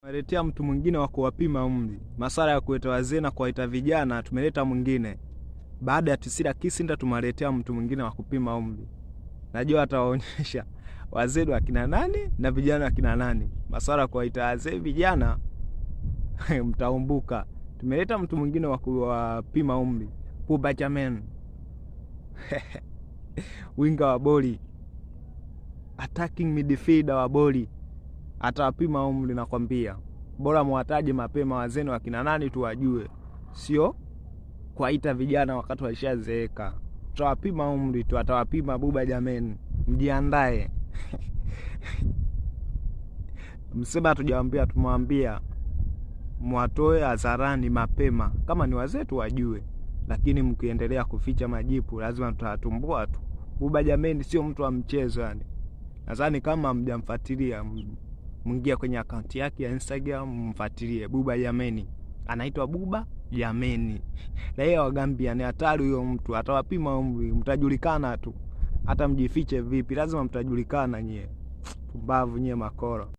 Tumeletea mtu mwingine wa kuwapima umri. Masala ya kuita wazee na kuwaita vijana tumeleta mwingine. Baada ya Tisila Kisinda tumeletea mtu mwingine wa kupima umri. Najua atawaonyesha wazee wa kina nani na vijana wa kina nani. Masala ya kuwaita wazee vijana mtaumbuka. Tumeleta mtu mwingine wa kuwapima umri. Buba Jammeh. Winga wa boli. Attacking midfielder wa boli. Atawapima umri na kwambia. Bora muwataje mapema wazee wa kina nani tuwajue. Sio kuwaita vijana wakati walishazeeka. Tutawapima umri tu, atawapima Buba Jammeh. Mjiandae. Msema hatujawaambia, tumwambia muwatoe hadharani mapema. Kama ni wazee tu wajue. Lakini mkiendelea kuficha majipu lazima tutatumbua tu. Buba Jammeh sio mtu wa mchezo yani. Nadhani kama mjamfuatilia mwingia kwenye akaunti yake ya Instagram mfuatilie Buba Jammeh. Anaitwa Buba Jammeh. Raia wa Gambia, ni hatari huyo mtu. Atawapima umri, mtajulikana tu. Hata mjifiche vipi lazima mtajulikana nyie. Pumbavu nyie makoro.